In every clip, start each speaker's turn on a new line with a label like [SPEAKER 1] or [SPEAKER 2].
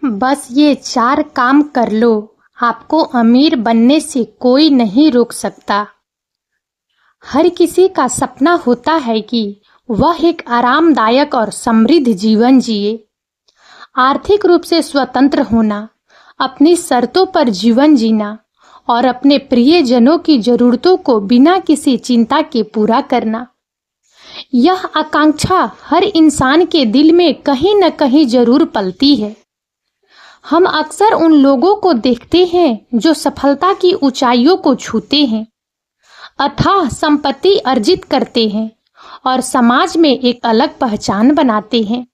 [SPEAKER 1] बस ये 4 काम कर लो, आपको अमीर बनने से कोई नहीं रोक सकता। हर किसी का सपना होता है कि वह एक आरामदायक और समृद्ध जीवन जिए। आर्थिक रूप से स्वतंत्र होना, अपनी शर्तों पर जीवन जीना और अपने प्रियजनों की जरूरतों को बिना किसी चिंता के पूरा करना। यह आकांक्षा हर इंसान के दिल में कहीं न कहीं जरूर पलती है। हम अक्सर उन लोगों को देखते हैं जो सफलता की ऊंचाइयों को छूते हैं, अथाह संपत्ति अर्जित करते हैं और समाज में एक अलग पहचान बनाते हैं।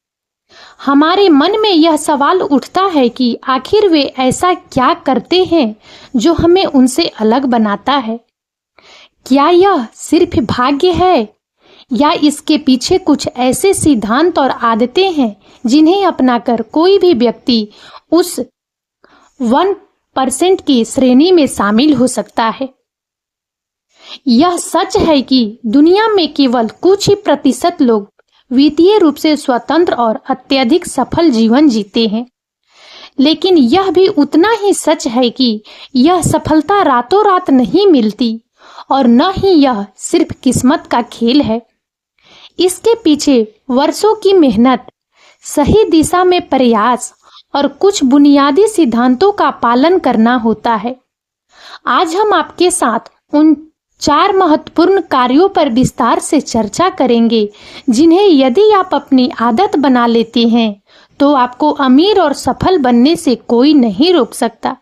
[SPEAKER 1] हमारे मन में यह सवाल उठता है कि आखिर वे ऐसा क्या करते हैं जो हमें उनसे अलग बनाता है? क्या यह सिर्फ भाग्य है या इसके पीछे कुछ ऐसे सिद्धांत और आदतें हैं जिन्हें अपनाकर कोई भी व्यक्ति उस 1% की श्रेणी में शामिल हो सकता है? यह सच है कि दुनिया में केवल कुछ ही प्रतिशत लोग वित्तीय रूप से स्वतंत्र और अत्यधिक सफल जीवन जीते हैं, लेकिन यह भी उतना ही सच है कि यह सफलता रातों रात नहीं मिलती और न ही यह सिर्फ किस्मत का खेल है। इसके पीछे वर्षों की मेहनत, सही दिशा में प्रयास और कुछ बुनियादी सिद्धांतों का पालन करना होता है। आज हम आपके साथ उन 4 महत्वपूर्ण कार्यों पर विस्तार से चर्चा करेंगे जिन्हें यदि आप अपनी आदत बना लेते हैं तो आपको अमीर और सफल बनने से कोई नहीं रोक सकता।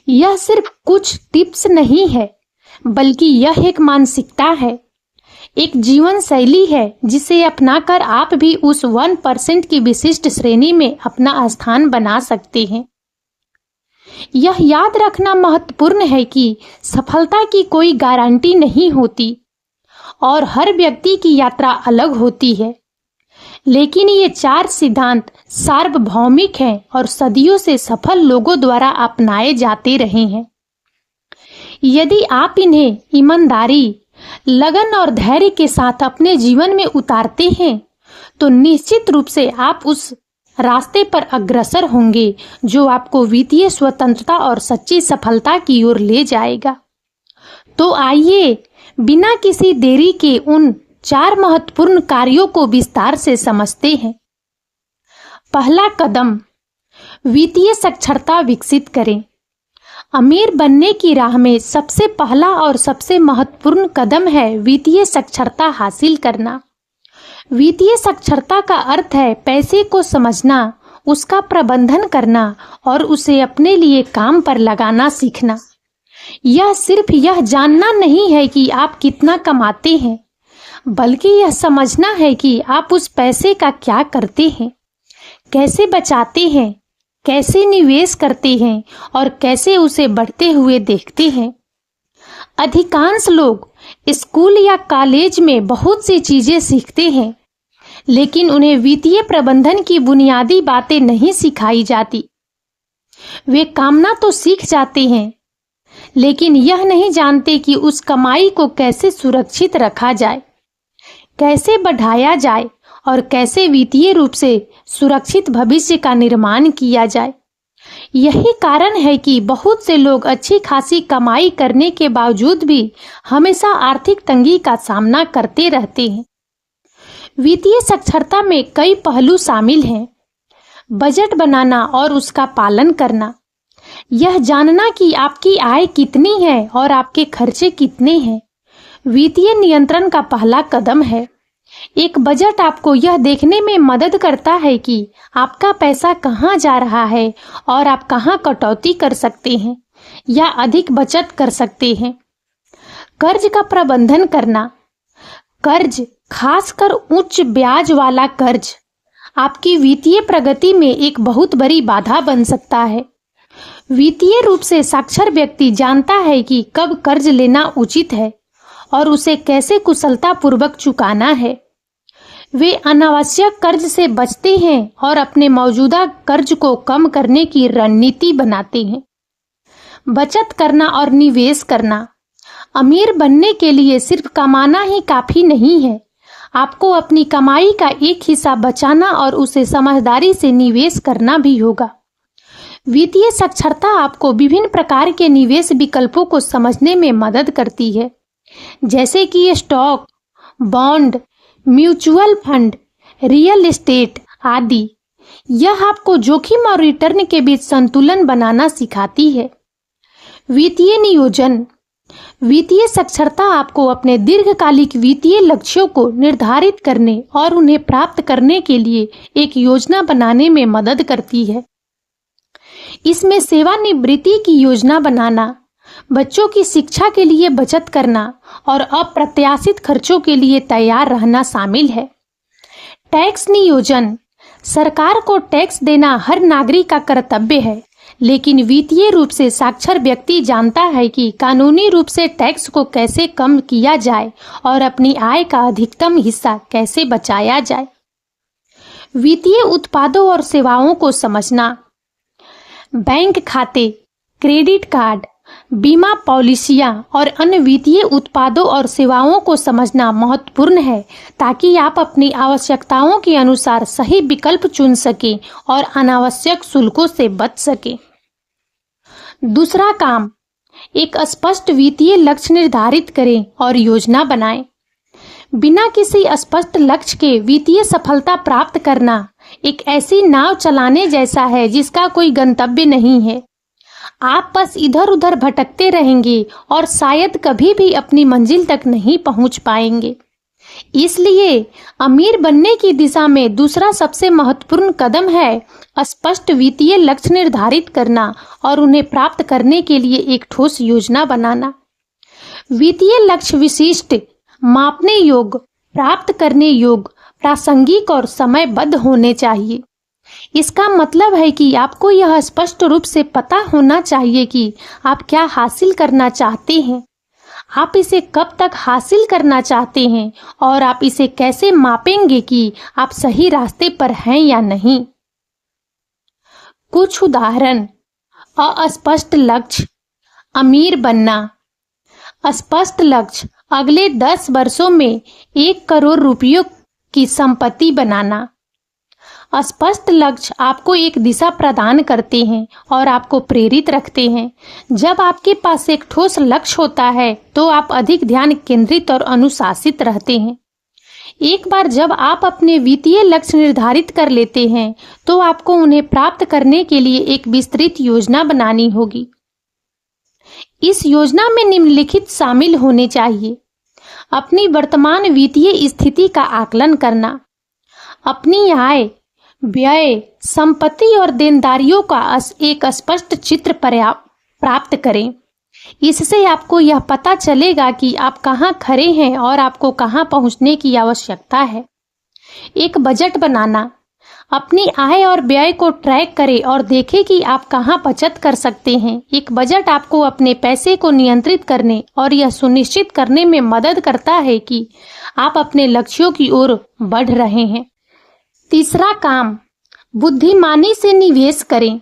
[SPEAKER 1] यह सिर्फ कुछ टिप्स नहीं है, बल्कि यह एक मानसिकता है, एक जीवन शैली है जिसे अपनाकर आप भी उस 1% की विशिष्ट श्रेणी में अपना स्थान बना सकते हैं। यह याद रखना महत्वपूर्ण है कि सफलता की कोई गारंटी नहीं होती और हर व्यक्ति की यात्रा अलग होती है, लेकिन ये 4 सिद्धांत सार्वभौमिक हैं और सदियों से सफल लोगों द्वारा अपनाए जाते रहे हैं। यदि आप इन्हें ईमानदारी, लगन और धैर्य के साथ अपने जीवन में उतारते हैं तो निश्चित रूप से आप उस रास्ते पर अग्रसर होंगे जो आपको वित्तीय स्वतंत्रता और सच्ची सफलता की ओर ले जाएगा। तो आइए बिना किसी देरी के उन 4 महत्वपूर्ण कार्यों को विस्तार से समझते हैं। पहला कदम, वित्तीय साक्षरता विकसित करें। अमीर बनने की राह में सबसे पहला और सबसे महत्वपूर्ण कदम है वित्तीय साक्षरता हासिल करना। वित्तीय साक्षरता का अर्थ है पैसे को समझना, उसका प्रबंधन करना और उसे अपने लिए काम पर लगाना सीखना। यह सिर्फ यह जानना नहीं है कि आप कितना कमाते हैं, बल्कि यह समझना है कि आप उस पैसे का क्या करते हैं, कैसे बचाते हैं, कैसे निवेश करते हैं और कैसे उसे बढ़ते हुए देखते हैं। अधिकांश लोग स्कूल या कॉलेज में बहुत सी चीजें सीखते हैं, लेकिन उन्हें वित्तीय प्रबंधन की बुनियादी बातें नहीं सिखाई जाती। वे कमाना तो सीख जाते हैं, लेकिन यह नहीं जानते कि उस कमाई को कैसे सुरक्षित रखा जाए, कैसे बढ़ाया जाए और कैसे वित्तीय रूप से सुरक्षित भविष्य का निर्माण किया जाए। यही कारण है कि बहुत से लोग अच्छी खासी कमाई करने के बावजूद भी हमेशा आर्थिक तंगी का सामना करते रहते हैं। वित्तीय साक्षरता में कई पहलू शामिल हैं। बजट बनाना और उसका पालन करना, यह जानना कि आपकी आय कितनी है और आपके खर्चे कितने हैं, वित्तीय नियंत्रण का पहला कदम है। एक बजट आपको यह देखने में मदद करता है कि आपका पैसा कहाँ जा रहा है और आप कहाँ कटौती कर सकते हैं या अधिक बचत कर सकते हैं। कर्ज का प्रबंधन करना, कर्ज, खासकर उच्च ब्याज वाला कर्ज, आपकी वित्तीय प्रगति में एक बहुत बड़ी बाधा बन सकता है। वित्तीय रूप से साक्षर व्यक्ति जानता है कि कब कर्ज लेना उचित है और उसे कैसे कुशलतापूर्वक चुकाना है। वे अनावश्यक कर्ज से बचते हैं और अपने मौजूदा कर्ज को कम करने की रणनीति बनाते हैं। बचत करना और निवेश करना, अमीर बनने के लिए सिर्फ कमाना ही काफी नहीं है। आपको अपनी कमाई का एक हिस्सा बचाना और उसे समझदारी से निवेश करना भी होगा। वित्तीय साक्षरता आपको विभिन्न प्रकार के निवेश विकल्पों को समझने में मदद करती है, जैसे कि stock, bond, mutual fund, real estate आदि। यह आपको जोखिम और रिटर्न के बीच संतुलन बनाना सिखाती है। वित्तीय नियोजन। वित्तीय साक्षरता आपको अपने दीर्घकालिक वित्तीय लक्ष्यों को निर्धारित करने और उन्हें प्राप्त करने के लिए एक योजना बनाने में मदद करती है। इसमें सेवानिवृत्ति की योजना बनाना, बच्चों की शिक्षा के लिए बचत करना और अप्रत्याशित खर्चों के लिए तैयार रहना शामिल है। टैक्स नियोजन। सरकार को टैक्स देना हर नागरिक का कर्तव्य है, लेकिन वित्तीय रूप से साक्षर व्यक्ति जानता है कि कानूनी रूप से टैक्स को कैसे कम किया जाए और अपनी आय का अधिकतम हिस्सा कैसे बचाया जाए। वित्तीय उत्पादों और सेवाओं को समझना। बैंक खाते, क्रेडिट कार्ड, बीमा पॉलिसियां और अन्य वित्तीय उत्पादों और सेवाओं को समझना महत्वपूर्ण है, ताकि आप अपनी आवश्यकताओं के अनुसार सही विकल्प चुन सकें और अनावश्यक शुल्कों से बच सकें। दूसरा काम, एक स्पष्ट वित्तीय लक्ष्य निर्धारित करें और योजना बनाएं। बिना किसी स्पष्ट लक्ष्य के वित्तीय सफलता प्राप्त करना एक ऐसी नाव चलाने जैसा है जिसका कोई गंतव्य नहीं है। आप बस इधर उधर भटकते रहेंगे और शायद कभी भी अपनी मंजिल तक नहीं पहुंच पाएंगे। इसलिए अमीर बनने की दिशा में दूसरा सबसे महत्वपूर्ण कदम है स्पष्ट वित्तीय लक्ष्य निर्धारित करना और उन्हें प्राप्त करने के लिए एक ठोस योजना बनाना। वित्तीय लक्ष्य विशिष्ट, मापने योग्य, प्राप्त करने योग्य, प्रासंगिक और समयबद्ध होने चाहिए। इसका मतलब है कि आपको यह स्पष्ट रूप से पता होना चाहिए कि आप क्या हासिल करना चाहते हैं, आप इसे कब तक हासिल करना चाहते हैं और आप इसे कैसे मापेंगे कि आप सही रास्ते पर हैं या नहीं। कुछ उदाहरण। अस्पष्ट लक्ष्य, अमीर बनना। स्पष्ट लक्ष्य, अगले 10 वर्षों में 1 करोड़ रुपयों की संपत्ति बनाना। स्पष्ट लक्ष्य आपको एक दिशा प्रदान करते हैं और आपको प्रेरित रखते हैं। जब आपके पास एक ठोस लक्ष्य होता है तो आप अधिक ध्यान केंद्रित और अनुशासित रहते हैं। एक बार जब आप अपने वित्तीय लक्ष्य निर्धारित कर लेते हैं तो आपको उन्हें प्राप्त करने के लिए एक विस्तृत योजना बनानी होगी। इस योजना में निम्नलिखित शामिल होने चाहिए। अपनी वर्तमान वित्तीय स्थिति का आकलन करना, अपनी आय, व्यय, संपत्ति और देनदारियों का एक स्पष्ट चित्र प्राप्त करें। इससे आपको यह पता चलेगा कि आप कहां खड़े हैं और आपको कहां पहुंचने की आवश्यकता है। एक बजट बनाना, अपनी आय और व्यय को ट्रैक करें और देखें कि आप कहां बचत कर सकते हैं। एक बजट आपको अपने पैसे को नियंत्रित करने और यह सुनिश्चित करने में मदद करता है कि आप अपने लक्ष्यों की ओर बढ़ रहे हैं। तीसरा काम, बुद्धिमानी से निवेश करें।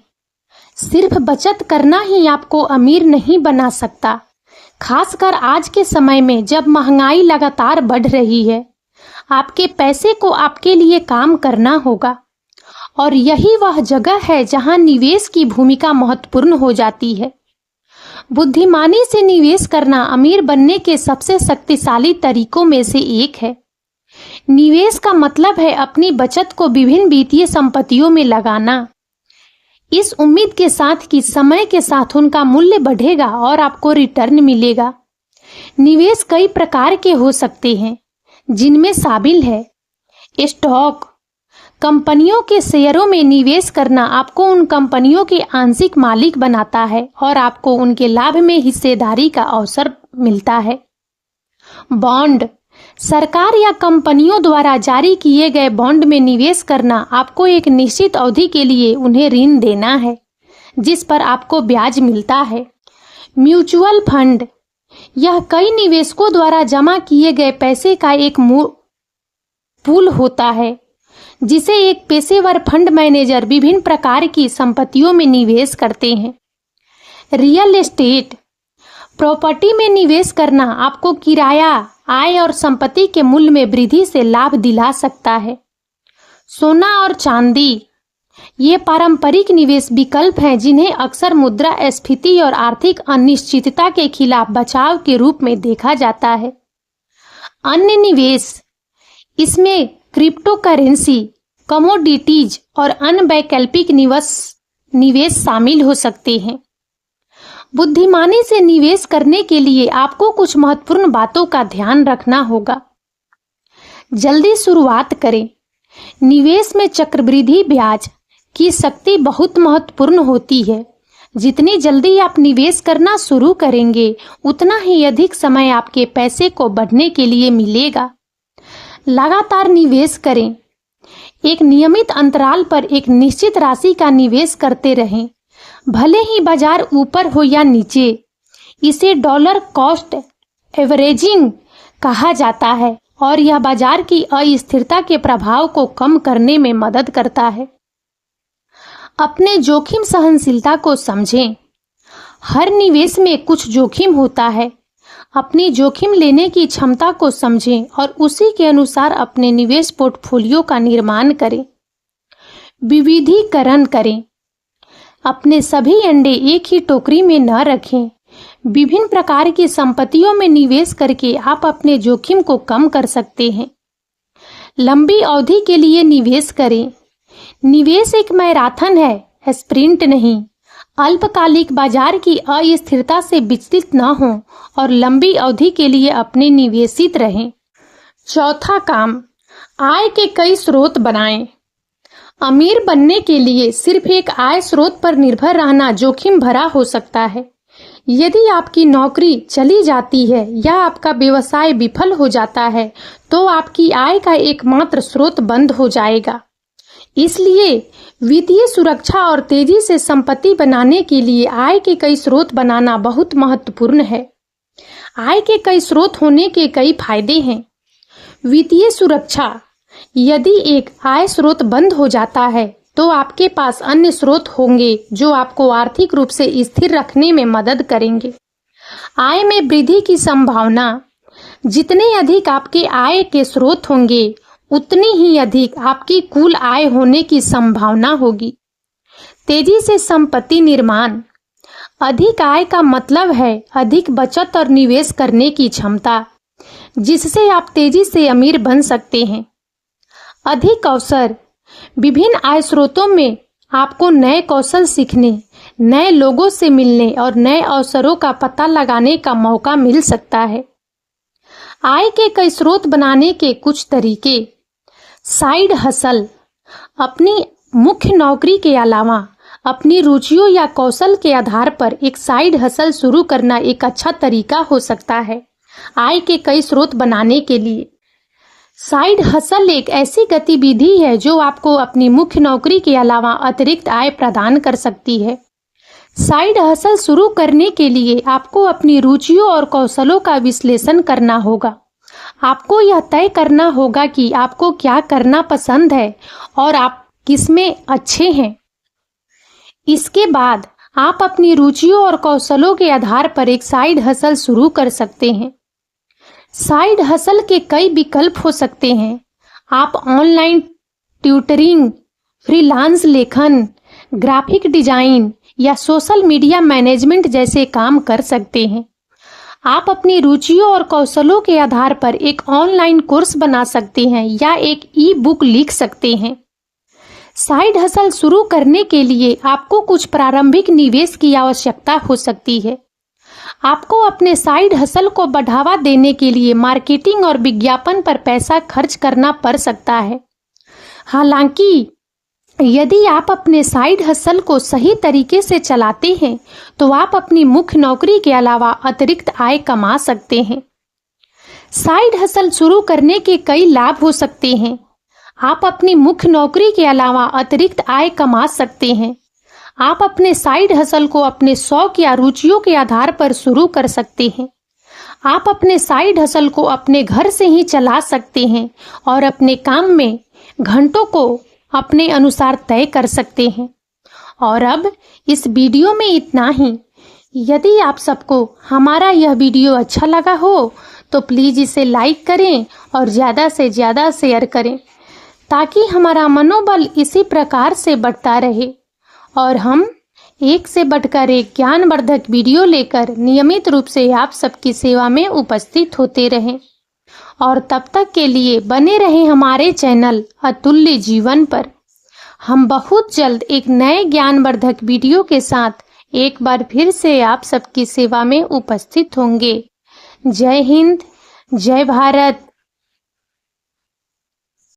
[SPEAKER 1] सिर्फ बचत करना ही आपको अमीर नहीं बना सकता, खासकर आज के समय में जब महंगाई लगातार बढ़ रही है। आपके पैसे को आपके लिए काम करना होगा और यही वह जगह है जहां निवेश की भूमिका महत्वपूर्ण हो जाती है। बुद्धिमानी से निवेश करना अमीर बनने के सबसे शक्तिशाली तरीकों में से एक है। निवेश का मतलब है अपनी बचत को विभिन्न वित्तीय संपत्तियों में लगाना, इस उम्मीद के साथ कि समय के साथ उनका मूल्य बढ़ेगा और आपको रिटर्न मिलेगा। निवेश कई प्रकार के हो सकते हैं, जिनमें शामिल है स्टॉक। कंपनियों के शेयरों में निवेश करना आपको उन कंपनियों के आंशिक मालिक बनाता है और आपको उनके लाभ में हिस्सेदारी का अवसर मिलता है। बॉन्ड, सरकार या कंपनियों द्वारा जारी किए गए बॉन्ड में निवेश करना आपको एक निश्चित अवधि के लिए उन्हें ऋण देना है, जिस पर आपको ब्याज मिलता है। म्यूचुअल फंड, यह कई निवेशकों द्वारा जमा किए गए पैसे का एक पूल होता है, जिसे एक पेशेवर फंड मैनेजर विभिन्न प्रकार की संपत्तियों में निवेश करते हैं। रियल एस्टेट, प्रॉपर्टी में निवेश करना आपको किराया, आय और संपत्ति के मूल्य में वृद्धि से लाभ दिला सकता है। सोना और चांदी, ये पारंपरिक निवेश विकल्प हैं जिन्हें अक्सर मुद्रास्फीति और आर्थिक अनिश्चितता के खिलाफ बचाव के रूप में देखा जाता है। अन्य निवेश इसमें क्रिप्टो करेंसी, कमोडिटीज और अन्य वैकल्पिक निवेश शामिल हो सकते हैं। बुद्धिमानी से निवेश करने के लिए आपको कुछ महत्वपूर्ण बातों का ध्यान रखना होगा। जल्दी शुरुआत करें। निवेश में चक्रवृद्धि ब्याज की शक्ति बहुत महत्वपूर्ण होती है। जितनी जल्दी आप निवेश करना शुरू करेंगे, उतना ही अधिक समय आपके पैसे को बढ़ने के लिए मिलेगा। लगातार निवेश करें। एक नियमित अंतराल पर एक निश्चित राशि का निवेश करते रहें, भले ही बाजार ऊपर हो या नीचे। इसे डॉलर कॉस्ट एवरेजिंग कहा जाता है और यह बाजार की अस्थिरता के प्रभाव को कम करने में मदद करता है। अपने जोखिम सहनशीलता को समझें। हर निवेश में कुछ जोखिम होता है। अपनी जोखिम लेने की क्षमता को समझें और उसी के अनुसार अपने निवेश पोर्टफोलियो का निर्माण करें। विविधीकरण करें। अपने सभी अंडे एक ही टोकरी में न रखें। विभिन्न प्रकार की संपत्तियों में निवेश करके आप अपने जोखिम को कम कर सकते हैं। लंबी अवधि के लिए निवेश करें। निवेश एक मैराथन है, स्प्रिंट नहीं। अल्पकालिक बाजार की अस्थिरता से विचलित न हों और लंबी अवधि के लिए अपने निवेशित रहें। चौथा काम, आय के कई स्रोत बनाएं। अमीर बनने के लिए सिर्फ एक आय स्रोत पर निर्भर रहना जोखिम भरा हो सकता है। यदि आपकी नौकरी चली जाती है या आपका व्यवसाय विफल हो जाता है, तो आपकी आय का एकमात्र स्रोत बंद हो जाएगा। इसलिए वित्तीय सुरक्षा और तेजी से संपत्ति बनाने के लिए आय के कई स्रोत बनाना बहुत महत्वपूर्ण है। आय के कई स्रोत होने के कई फायदे हैं। वित्तीय सुरक्षा, यदि एक आय स्रोत बंद हो जाता है तो आपके पास अन्य स्रोत होंगे जो आपको आर्थिक रूप से स्थिर रखने में मदद करेंगे। आय में वृद्धि की संभावना, जितने अधिक आपके आय के स्रोत होंगे, उतनी ही अधिक आपकी कुल आय होने की संभावना होगी। तेजी से संपत्ति निर्माण, अधिक आय का मतलब है अधिक बचत और निवेश करने की क्षमता, जिससे आप तेजी से अमीर बन सकते हैं। अधिक अवसर, विभिन्न आय स्रोतों में आपको नए कौशल सीखने, नए लोगों से मिलने और नए अवसरों का पता लगाने का मौका मिल सकता है। आय के कई स्रोत बनाने के कुछ तरीके। साइड हसल, अपनी मुख्य नौकरी के अलावा अपनी रुचियों या कौशल के आधार पर एक साइड हसल शुरू करना एक अच्छा तरीका हो सकता है आय के कई स्रोत बनाने के लिए। साइड हसल एक ऐसी गतिविधि है जो आपको अपनी मुख्य नौकरी के अलावा अतिरिक्त आय प्रदान कर सकती है। साइड हसल शुरू करने के लिए आपको अपनी रुचियों और कौशलों का विश्लेषण करना होगा। आपको यह तय करना होगा कि आपको क्या करना पसंद है और आप किसमें अच्छे हैं। इसके बाद आप अपनी रुचियों और कौशलों के आधार पर एक साइड हसल शुरू कर सकते हैं। साइड हसल के कई विकल्प हो सकते हैं। आप ऑनलाइन ट्यूटरिंग, फ्रीलांस लेखन, ग्राफिक डिजाइन या सोशल मीडिया मैनेजमेंट जैसे काम कर सकते हैं। आप अपनी रुचियों और कौशलों के आधार पर एक ऑनलाइन कोर्स बना सकते हैं या एक ई बुक लिख सकते हैं। साइड हसल शुरू करने के लिए आपको कुछ प्रारंभिक निवेश की आवश्यकता हो सकती है। आपको अपने साइड हसल को बढ़ावा देने के लिए मार्केटिंग और विज्ञापन पर पैसा खर्च करना पड़ सकता है। हालांकि यदि आप अपने साइड हसल को सही तरीके से चलाते हैं तो आप अपनी मुख्य नौकरी के अलावा अतिरिक्त आय कमा सकते हैं। साइड हसल शुरू करने के कई लाभ हो सकते हैं। आप अपनी मुख्य नौकरी के अलावा अतिरिक्त आय कमा सकते हैं। आप अपने साइड हसल को अपने शौक या रुचियों के आधार पर शुरू कर सकते हैं। आप अपने साइड हसल को अपने घर से ही चला सकते हैं और अपने काम में घंटों को अपने अनुसार तय कर सकते हैं। और अब इस वीडियो में इतना ही। यदि आप सबको हमारा यह वीडियो अच्छा लगा हो तो प्लीज़ इसे लाइक करें और ज़्यादा से ज़्यादा शेयर करें ताकि हमारा मनोबल इसी प्रकार से बढ़ता रहे और हम एक से बढ़कर एक ज्ञानवर्धक वीडियो लेकर नियमित रूप से आप सबकी सेवा में उपस्थित होते रहें। और तब तक के लिए बने रहें हमारे चैनल अतुल्य जीवन पर। हम बहुत जल्द एक नए ज्ञानवर्धक वीडियो के साथ एक बार फिर से आप सबकी सेवा में उपस्थित होंगे। जय हिंद, जय भारत,